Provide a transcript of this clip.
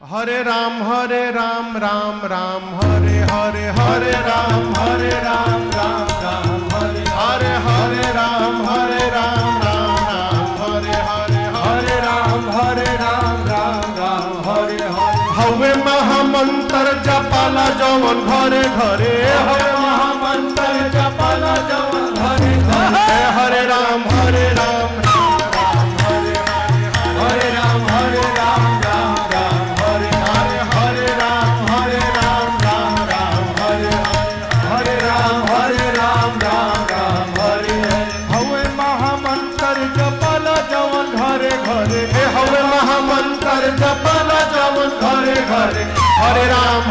हरे राम राम राम हरे हरे हरे राम राम राम हरे हरे राम राम हरे हरे हरे राम राम हरे हरे हवे महामंत्र जपाला जवन घरे घरे हवे महामंत्र जपाला जवन घरे घरे हरे राम हरे राम हरे राम हरे राम हवे महामंत्र जपला जवन घरे घरे हरे राम